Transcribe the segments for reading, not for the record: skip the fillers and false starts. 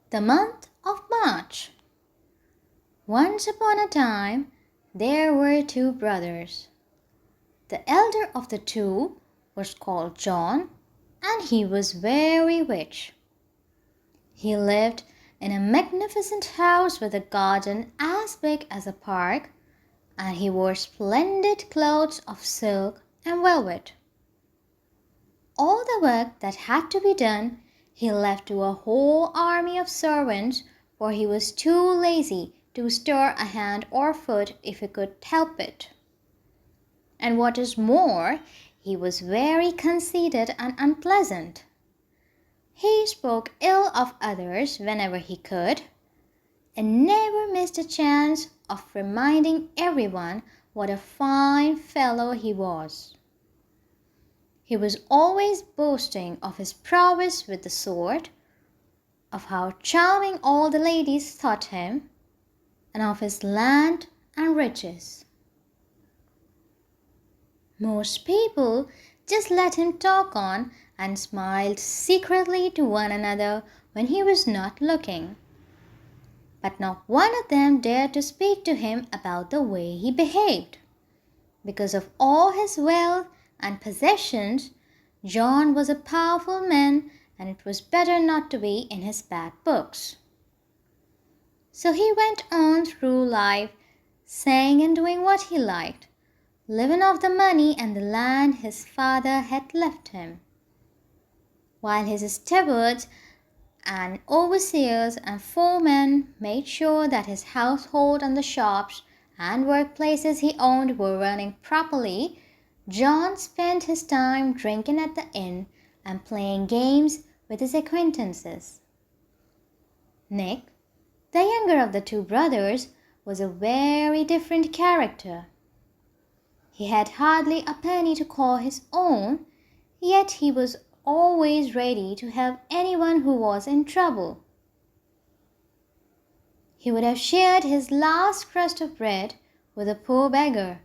The month of March. Once upon a time, there were two brothers. The elder of the two was called John, and he was very rich. He lived in a magnificent house with a garden as big as a park, and he wore splendid clothes of silk and velvet. All the work that had to be done he left to a whole army of servants, for he was too lazy to stir a hand or foot if he could help it. And what is more, he was very conceited and unpleasant. He spoke ill of others whenever he could, and never missed a chance of reminding everyone what a fine fellow he was. He was always boasting of his prowess with the sword, of how charming all the ladies thought him, and of his land and riches. Most people just let him talk on and smiled secretly to one another when he was not looking. But not one of them dared to speak to him about the way he behaved. Because of all his wealth and possessions, John was a powerful man, and it was better not to be in his bad books. So he went on through life, saying and doing what he liked, living off the money and the land his father had left him, while his stewards and overseers and foremen made sure that his household and the shops and workplaces he owned were running properly. John spent his time drinking at the inn and playing games with his acquaintances. Nick, the younger of the two brothers, was a very different character. He had hardly a penny to call his own, yet he was always ready to help anyone who was in trouble. He would have shared his last crust of bread with a poor beggar.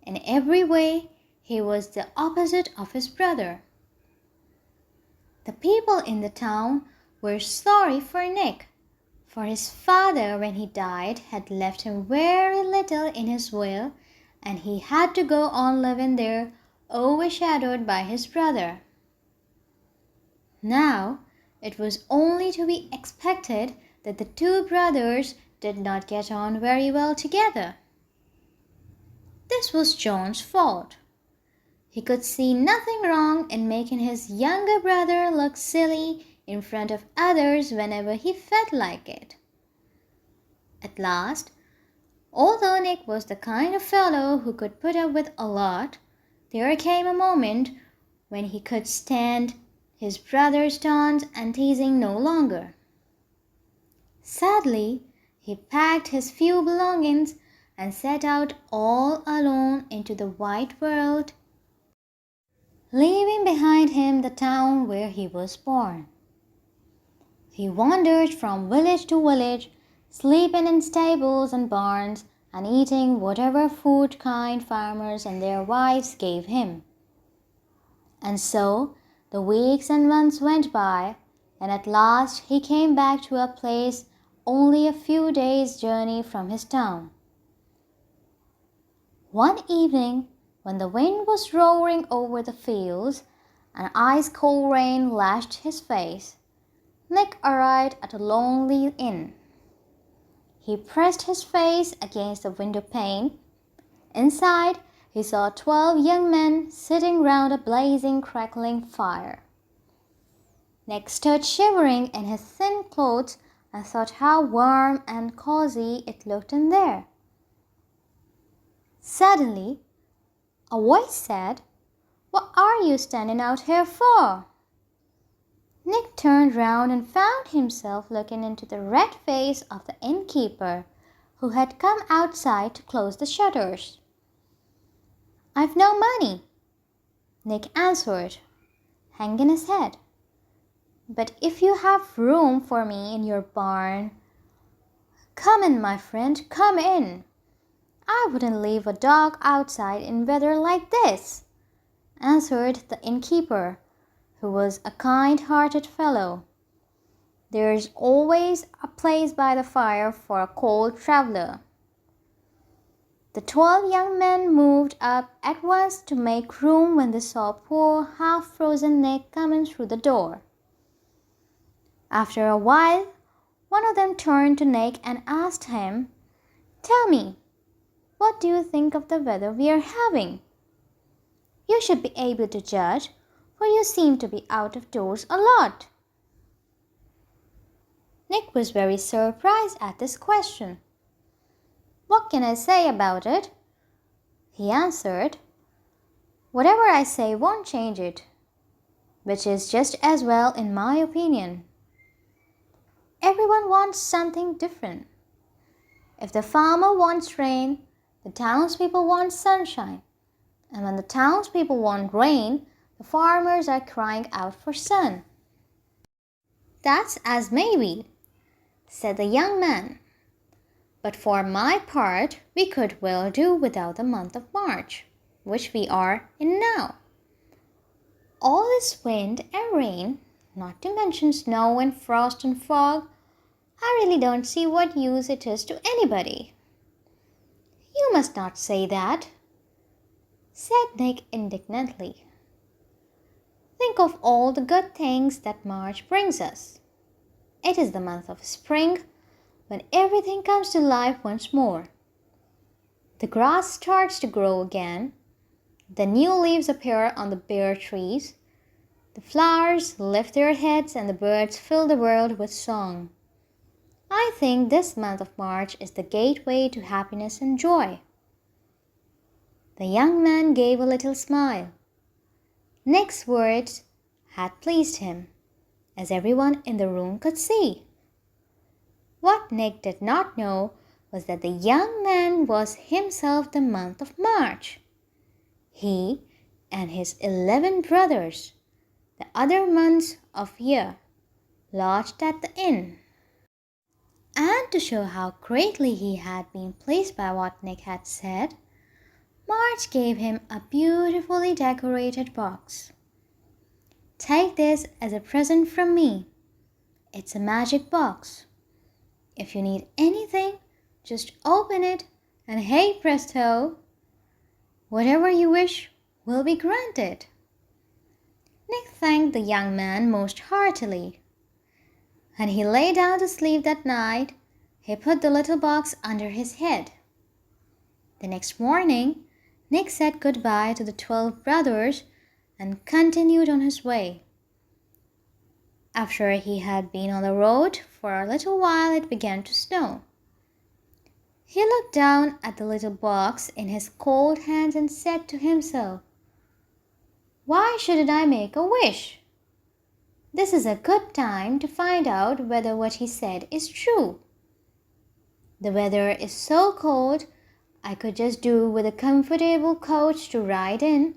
In every way, he was the opposite of his brother. The people in the town were sorry for Nick, for his father, when he died, had left him very little in his will, and he had to go on living there, overshadowed by his brother. Now, it was only to be expected that the two brothers did not get on very well together. This was John's fault. He could see nothing wrong in making his younger brother look silly in front of others whenever he felt like it. At last, although Nick was the kind of fellow who could put up with a lot, there came a moment when he could stand his brother's taunts and teasing no longer. Sadly, he packed his few belongings and set out all alone into the wide world, leaving behind him the town where he was born. He wandered from village to village, sleeping in stables and barns, and eating whatever food kind farmers and their wives gave him. And so the weeks and months went by, and at last he came back to a place only a few days' journey from his town. One evening, when the wind was roaring over the fields and ice-cold rain lashed his face, Nick arrived at a lonely inn. He pressed his face against the window pane. Inside, he saw 12 young men sitting round a blazing, crackling fire. Nick stood shivering in his thin clothes and thought how warm and cozy it looked in there. Suddenly, a voice said, "What are you standing out here for?" Nick turned round and found himself looking into the red face of the innkeeper, who had come outside to close the shutters. "I've no money," Nick answered, hanging his head. "But if you have room for me in your barn—" "Come in, my friend, come in. I wouldn't leave a dog outside in weather like this," answered the innkeeper, who was a kind-hearted fellow. there is always a place by the fire for a cold traveler. The 12 young men moved up at once to make room when they saw poor half-frozen Nick coming through the door. After a while, one of them turned to Nick and asked him, "Tell me, what do you think of the weather we are having? You should be able to judge, for you seem to be out of doors a lot." Nick was very surprised at this question. "What can I say about it?" he answered. "Whatever I say won't change it, which is just as well in my opinion. Everyone wants something different. If the farmer wants rain, the townspeople want sunshine. And when the townspeople want rain, the farmers are crying out for sun." "That's as may be," said the young man. "But for my part, we could well do without the month of March, which we are in now. All this wind and rain, not to mention snow and frost and fog, I really don't see what use it is to anybody." "You must not say that," said Nick indignantly. "Think of all the good things that March brings us. It is the month of spring, when everything comes to life once more. The grass starts to grow again, the new leaves appear on the bare trees, the flowers lift their heads, and the birds fill the world with song. I think this month of March is the gateway to happiness and joy." The young man gave a little smile. Nick's words had pleased him, as everyone in the room could see. What Nick did not know was that the young man was himself the month of March. He and his 11 brothers, the other months of year, lodged at the inn. And to show how greatly he had been pleased by what Nick had said, March gave him a beautifully decorated box. "Take this as a present from me. It's a magic box. If you need anything, just open it and hey presto, whatever you wish will be granted." Nick thanked the young man most heartily. When he lay down to sleep that night, he put the little box under his head. The next morning, Nick said goodbye to the 12 brothers and continued on his way. After he had been on the road for a little while, it began to snow. He looked down at the little box in his cold hands and said to himself, "Why shouldn't I make a wish? This is a good time to find out whether what he said is true. The weather is so cold, I could just do with a comfortable coach to ride in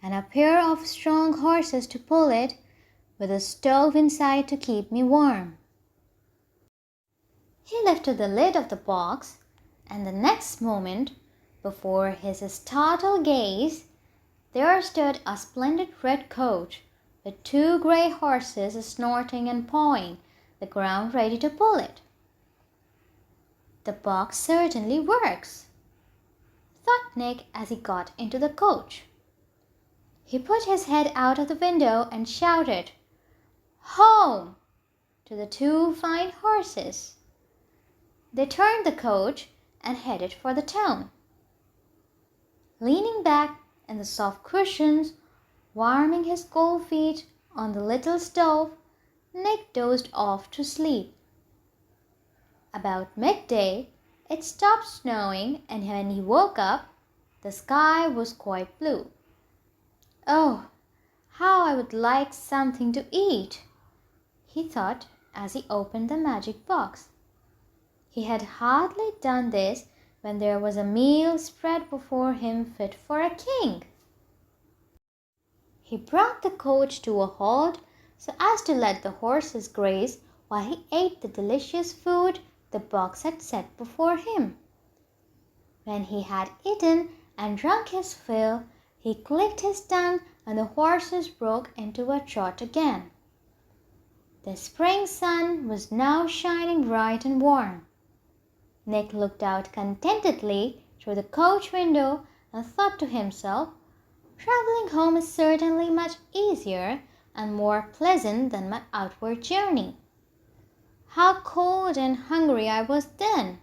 and a pair of strong horses to pull it, with a stove inside to keep me warm." He lifted the lid of the box, and the next moment, before his startled gaze, there stood a splendid red coach with 2 grey horses snorting and pawing the ground ready to pull it. "The box certainly works," thought Nick as he got into the coach. He put his head out of the window and shouted, "Home!" to the 2 fine horses. They turned the coach and headed for the town. Leaning back in the soft cushions, warming his cold feet on the little stove, Nick dozed off to sleep. About midday, it stopped snowing, and when he woke up, the sky was quite blue. "Oh, how I would like something to eat," he thought as he opened the magic box. He had hardly done this when there was a meal spread before him fit for a king. He brought the coach to a halt so as to let the horses graze while he ate the delicious food the box had set before him. When he had eaten and drunk his fill, he clicked his tongue and the horses broke into a trot again. The spring sun was now shining bright and warm. Nick looked out contentedly through the coach window and thought to himself, "Traveling home is certainly much easier and more pleasant than my outward journey. How cold and hungry I was then!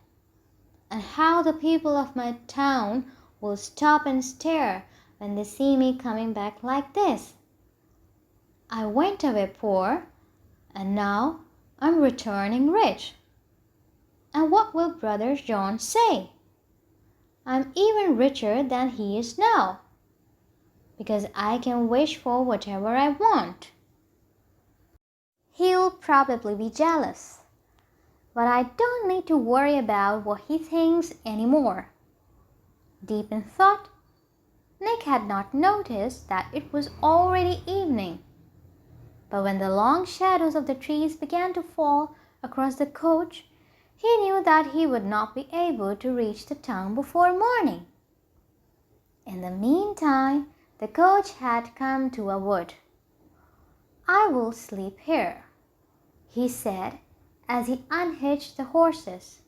And how the people of my town will stop and stare when they see me coming back like this. I went away poor, and now I'm returning rich. And what will Brother John say? I'm even richer than he is now, because I can wish for whatever I want. He'll probably be jealous, but I don't need to worry about what he thinks anymore." Deep in thought, Nick had not noticed that it was already evening. But when the long shadows of the trees began to fall across the coach, he knew that he would not be able to reach the town before morning. In the meantime, the coach had come to a wood. "I will sleep here," he said as he unhitched the horses.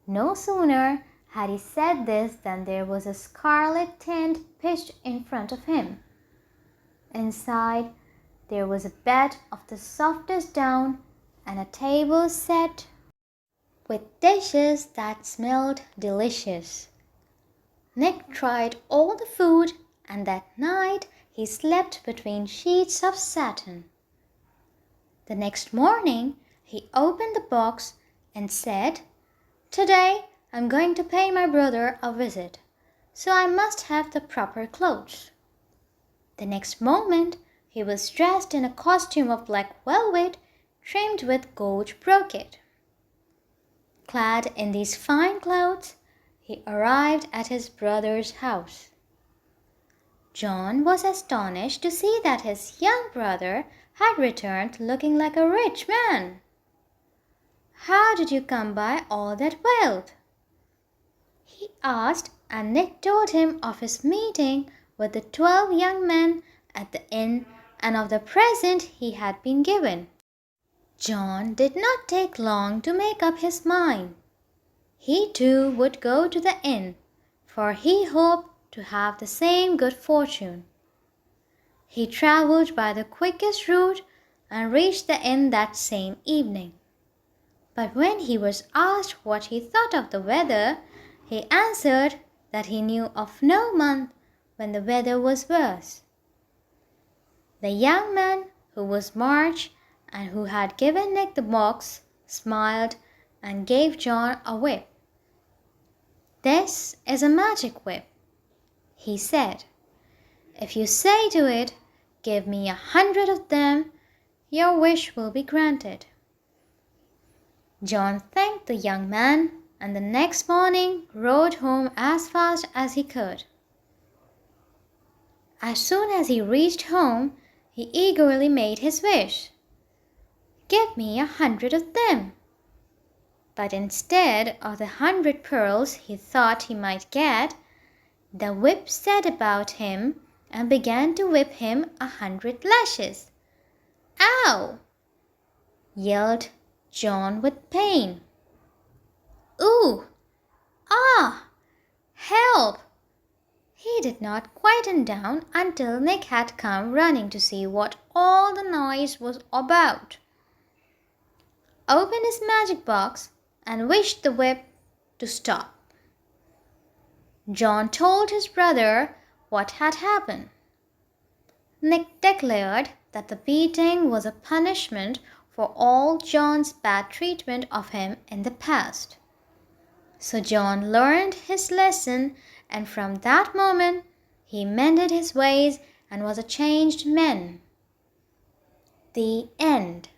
No sooner had he said this than there was a scarlet tent pitched in front of him. Inside, there was a bed of the softest down and a table set with dishes that smelled delicious. Nick tried all the food, and that night he slept between sheets of satin. The next morning he opened the box and said, "Today I'm going to pay my brother a visit, so I must have the proper clothes." The next moment he was dressed in a costume of black velvet trimmed with gold brocade. Clad in these fine clothes, he arrived at his brother's house. John was astonished to see that his young brother had returned looking like a rich man. "How did you come by all that wealth?" he asked, and Nick told him of his meeting with the 12 young men at the inn and of the present he had been given. John did not take long to make up his mind. He too would go to the inn, for he hoped to have the same good fortune. He travelled by the quickest route and reached the inn that same evening. But when he was asked what he thought of the weather, he answered that he knew of no month when the weather was worse. The young man who was March and who had given Nick the box smiled and gave John a whip. "This is a magic whip," he said. "If you say to it, 'Give me 100 of them,' your wish will be granted." John thanked the young man and the next morning rode home as fast as he could. As soon as he reached home, he eagerly made his wish. "Give me 100 of them." But instead of the 100 pearls he thought he might get, the whip set about him and began to whip him 100 lashes. "Ow!" yelled John with pain. "Ooh! Ah! Help!" He did not quieten down until Nick had come running to see what all the noise was about, opened his magic box, and wished the whip to stop. John told his brother what had happened. Nick declared that the beating was a punishment for all John's bad treatment of him in the past. So John learned his lesson, and from that moment he mended his ways and was a changed man. The end.